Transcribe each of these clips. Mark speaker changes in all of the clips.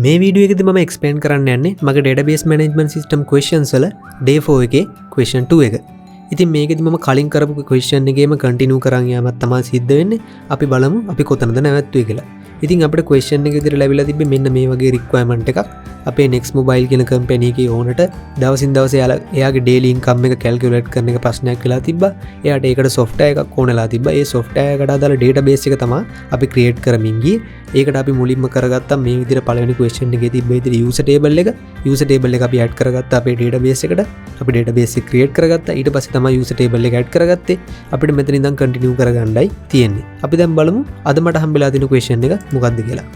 Speaker 1: මේ වීඩියෝ එකේදී මම එක්ස්ප්ලেইন කරන්න යන්නේ මගේ database management system questions වල day 4 එකේ question 2 එක. ඉතින් මේකෙදි මම කලින් කරපු question එකේම continue කරන් යාමක් තමයි සිද්ධ වෙන්නේ. අපි බලමු අපි කොතනද නැවැත්තුවේ කියලා. ඉතින් අපිට question එක විදිහට ලැබිලා තිබ්බේ මෙන්න මේ වගේ requirement එකක්. අපේ next mobile කියන company එකේ owner ට දවසින් දවස එයාගේ daily income එක calculate කරන එක ප්‍රශ්නයක් වෙලා තිබ්බා. එයාට ඒකට software එකක් ඕනලා තිබ්බා. ඒ software එකට අදාළ database එක තමයි අපි create කරමින් ගියේ. ඒකට අපි මුලින්ම කරගත්තා මේ විදිහට පළවෙනි question එකේ තිබ්බ විදිහට user table එක අපි add කරගත්තා අපේ database එකට. අපි database එක create කරගත්තා. ඊට පස්සේ තමයි user table එක add කරගත්තේ. අපිට මෙතන ඉඳන් continue කරගන්නයි තියෙන්නේ. අපි දැන් බලමු අද මට හම්බෙලා තියෙන question එක මොකක්ද කියලා.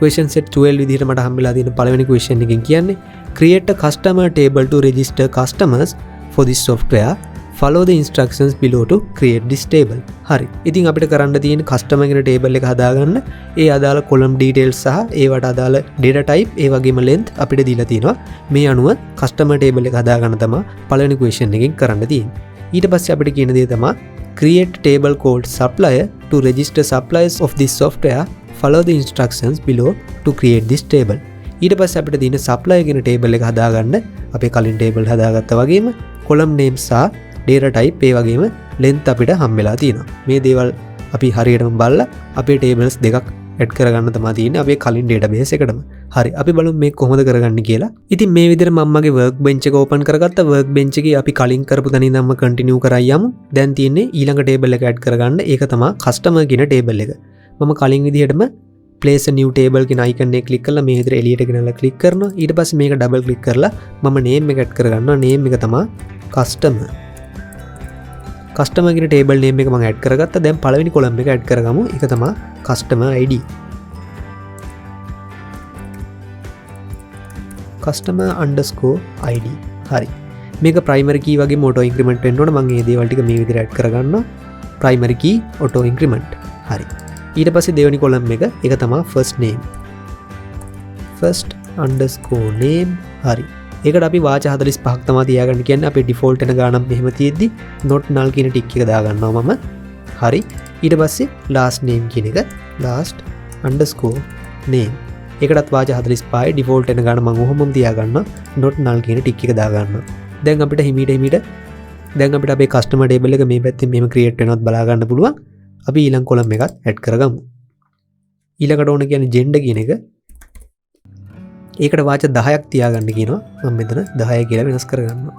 Speaker 1: question set 12 විදිහට මට හම්බෙලා තියෙන පළවෙනි question එකෙන් කියන්නේ create a customer table to register customers for this software. Follow the instructions below to create this table. හරි. ඉතින් අපිට කරන්න තියෙන customer කියන table එක හදාගන්න ඒ අදාළ column details සහ ඒවට අදාළ data type ඒ වගේම length අපිට දීලා තියෙනවා. මේ අනුව customer table එක හදාගන්න තමයි පළවෙනි question එකෙන් කරන්න තියෙන්නේ. ඊට පස්සේ අපිට කියන දේ තමයි create table called supplier to register suppliers of this software. Follow the instructions below to create this table. ඊට පස්සේ අපිට තියෙන supplier කියන table එක හදාගන්න අපේ කලින් table හදාගත්තා වගේම column name සහ data type ඒ වගේම length අපිට හම්බෙලා තියෙනවා. මේ දේවල් අපි හරියටම බලලා අපේ tables දෙකක් add කරගන්න තමයි තියෙන්නේ අපේ කලින් database එකටම. හරි. අපි බලමු මේක කොහොමද කරගන්නේ කියලා. ඉතින් මේ විදිහට මම මගේ workbench එක open කරගත්තා. workbench එකේ අපි කලින් කරපු තැන ඉඳන්ම continue කරා යමු. දැන් තියෙන්නේ ඊළඟ table එක add කරගන්න. ඒක තමයි customer කියන table එක. මම කලින් විදිහටම place a new table කියන icon එක click කරලා මේ විදිහට එළියට ගෙනල්ලා click කරනවා. ඊට පස්සේ මේක double click කරලා මම name එක add කරගන්නවා. name එක තමයි customer. customer කියන table name එක මම add කරගත්තා. දැන් පළවෙනි column එක add කරගමු. ඒක තමයි customer ID. customer underscore ID. හරි. මේක primary key වගේම auto increment වෙන්න ඕන. මම මේ දේවල් ටික මේ විදිහට add කරගන්නවා. primary key auto increment. හරි. ඊට පස්සේ දෙවෙනි column එක ඒක තමයි first name. first underscore name. හරි. ඒකට අපි වාච 45ක් තමයි තියාගන්න කියන්නේ. අපේ default එන ගානක් මෙහෙම තියෙද්දි not null කියන ටික් එක දාගන්නවා මම. හරි. ඊට පස්සේ last name කියන එක last underscore name. ඒකටත් වාච 45යි default එන ගාන මම ඔහොමම තියාගන්නවා. not null කියන ටික් එක දාගන්නවා. දැන් අපිට හිමීට දැන් අපිට අපේ customer table එක මේ පැත්තෙන් මෙහෙම create වෙනවත් බලා ගන්න පුළුවන්. අපි ඊළඟ column එකත් add කරගමු. ඊළඟට ඕන කියන්නේ gender කියන එක. ඒකට වාච 10ක් තියාගන්න කියනවා. මම මෙතන 10 කියලා වෙනස් කරගන්නවා.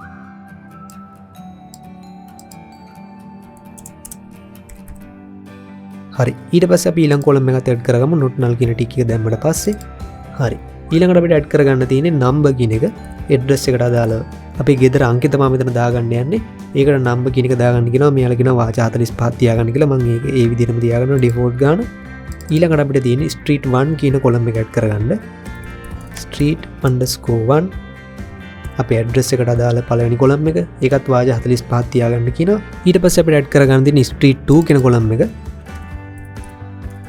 Speaker 1: හරි. ඊට පස්සේ අපි ඊළඟ column එකත් add කරගමු. not null කියන ටික එක දැම්මට පස්සේ. හරි. ඊළඟට අපිට add කරගන්න තියෙන්නේ number කියන එක. address එකට අදාළව අපි ගෙදර අංකය තමයි මෙතන දාගන්න යන්නේ. ඒකට number කියන එක දාගන්න කියනවා. මෙයාලා කියනවා වාච 45 තියාගන්න කියලා. මම ඒක ඒ විදිහටම තියාගන්නවා default ගාන. ඊළඟට අපිට තියෙන්නේ street 1 කියන column එක add කරගන්න. street underscore 1 අපේ address එකට අදාළ පළවෙනි column එක. ඒකත් වාච 45 තියාගන්න කියනවා. ඊට පස්සේ අපිට add කරගන්න තියෙන street 2 කියන column එක.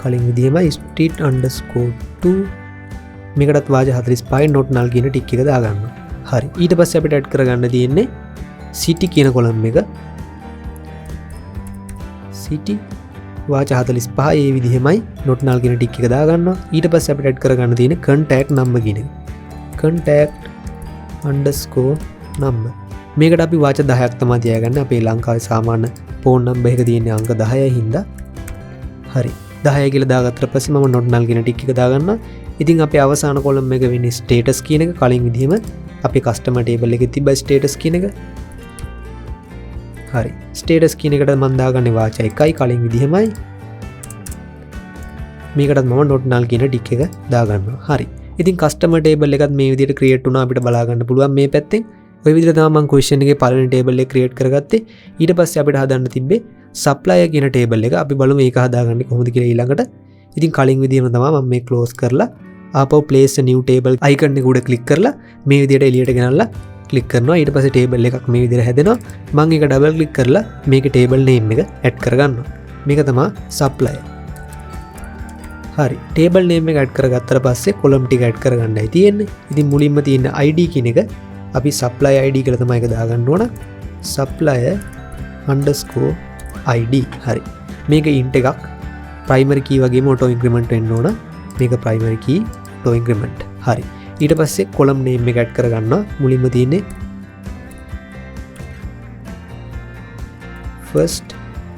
Speaker 1: කලින් විදිහමයි street underscore 2 මේකටත් වාච 45 not null කියන ටික් එක දාගන්නවා. හරි. ඊට පස්සේ අපිට add කරගන්න තියෙන්නේ city කියන column එක. city වාච 45 ඒ විදිහමයි not null කියන ටික් එක දාගන්නවා. ඊට පස්සේ අපිට add කරගන්න තියෙන්නේ contact number කියන එක. contact underscore number මේකට අපි වාච 10ක් තමයි තියාගන්නේ. අපේ ලංකාවේ සාමාන්‍ය phone number එක තියෙන්නේ අංක 10යි හින්දා. හරි. 10 කියලා දාගත්තට පස්සේ මම not null කියන ටික එක දාගන්නවා. ඉතින් අපේ අවසාන column එක වෙන්නේ status කියන එක. කලින් විදිහම අපේ customer table එකේ තිබ්බ status කියන එක. හරි. status කියන එකට මම දාගන්නේ වාච 1යි කලින් විදිහමයි. මේකටත් මම not null කියන ටික එක දාගන්නවා. හරි. ඉතින් customer table එකත් මේ විදිහට create වුණා අපිට බලා ගන්න පුළුවන් මේ පැත්තෙන්. ඔය විදිහට තමයි මම question එකේ පළවෙනි table එක create කරගත්තේ. ඊට පස්සේ අපිට හදන්න තිබ්බේ supplier කියන table එක. අපි බලමු මේක හදාගන්නේ කොහොමද කියලා ඊළඟට. ඉතින් කලින් විදිහම තමයි මම මේ close කරලා ආපහු place a new table icon එක උඩ click කරලා මේ විදිහට එළියට ගෙනල්ලා click කරනවා. ඊට පස්සේ table එකක් මේ විදිහට හැදෙනවා. මම ඒක double click කරලා මේකේ table name එක add කරගන්නවා. මේක තමයි supplier. හරි. table name එක add කරගත්තට පස්සේ column ටික add කරගන්නයි තියෙන්නේ. ඉතින් මුලින්ම තියෙන ID කියන එක අපි supplier ID කියලා තමයි ඒක දාගන්න ඕන. supplier underscore ID. හරි. මේක int එකක් primary key වගේම auto increment වෙන්න ඕන. මේක primary key auto increment. හරි. ඊට පස්සේ කොලම් නේම් එක ඇඩ් කරගන්නවා. මුලින්ම තියෙන්නේ first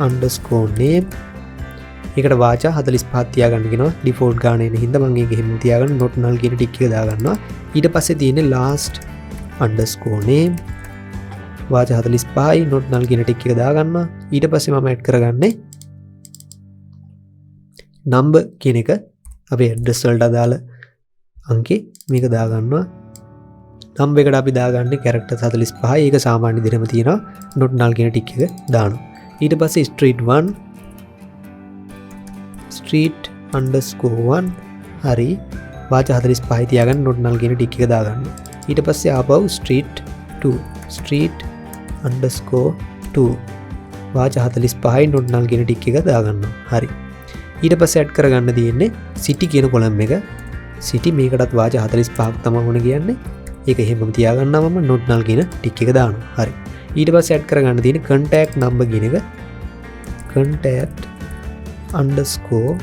Speaker 1: underscore name. ඒකට වාචා 45ක් තියාගන්න කියනවා. ඩිෆෝල්ට් ගාන එන හින්දා මම ඒක එහෙම තියාගන්න not null කියන ටික එක දාගන්නවා. ඊට පස්සේ තියෙන්නේ last underscore name. වාචා 45යි not null කියන ටික එක දාගන්නවා. ඊට පස්සේ මම ඇඩ් කරගන්නේ number කියන එක අපේ address වලට අදාළ අංකේ මේක දාගන්නවා. number එකට අපි දාගන්නේ character 45යි. ඒක සාමාන්‍ය විදිහටම තියෙනවා. not null කියන ටික එක දානවා. ඊට පස්සේ street underscore 1 හරි වාචා 45යි තියාගන්න not null කියන ටික එක දාගන්නවා. ඊට පස්සේ ආපහු street underscore 2 වාචා 45යි not null කියන ටික එක දාගන්නවා. හරි. ඊට පස්සේ ඇඩ් කරගන්න තියෙන්නේ city කියන කොලම් එක. city මේකටත් වාචා 45ක් තමයි ඕන කියන්නේ. ඒක එහෙමම තියාගන්නවා මම not null කියන ටික එක දානවා. හරි. ඊට පස්සේ ඇඩ් කරගන්න තියෙන්නේ contact number කියන එක. contact underscore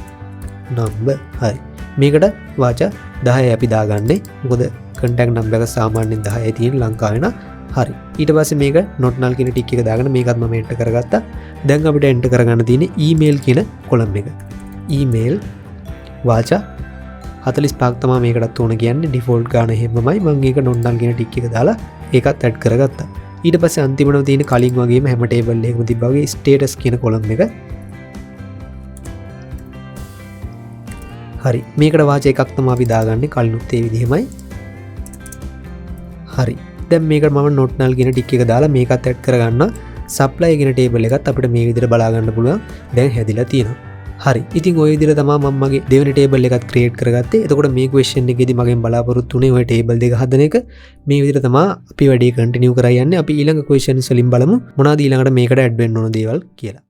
Speaker 1: number හරි. මේකට වාචා 10යි අපි දාගන්නේ. මොකද contact number එක සාමාන්‍යයෙන් 10යි තියෙන ලංකාවේ නා. හරි. ඊට පස්සේ මේක not null කියන ටික එක දාගෙන මේකත් මම එන්ටර් කරගත්තා. දැන් අපිට එන්ටර් කරගන්න තියෙන්නේ email කියන කොලම් එක. email වාචා 45ක් තමයි මේකටත් ඕන කියන්නේ. ඩිෆෝල්ට් ගාන එහෙමමයි. මම ඒක not null කියන ටික එක දාලා ඒකත් ඇඩ් කරගත්තා. ඊට පස්සේ අන්තිමටම තියෙන කලින් වගේම හැම ටේබල් එකකම තිබ්බා වගේ status කියන කොලම් එක. හරි. මේකට වාචා එකක් තමයි අපි දාගන්නේ. කලිනුත් ඒ විදිහමයි. හරි. දැන් මේකට මම not null කියන ටික එක දාලා මේකත් ඇඩ් කරගන්නවා. supply කියන ටේබල් එකත් අපිට මේ විදිහට බලා ගන්න පුළුවන්. දැන් හැදිලා තියෙනවා. හරි. ඉතින් ওই විදිහට තමයි මම මගේ දෙවෙනි ටේබල් එකත් ක්‍රියේට් කරගත්තේ. එතකොට මේ ක්වෙස්චන් එකේදී මගෙන් බලාපොරොත්තු වුණේ ওই ටේබල් දෙක හදන එක. මේ විදිහට තමයි අපි වැඩේ කන්ටිනියු කරා යන්නේ. අපි ඊළඟ ක්වෙස්චන්ස් වලින් බලමු මොනවද ඊළඟට මේකට ඇඩ් වෙන්න ඕන දේවල් කියලා.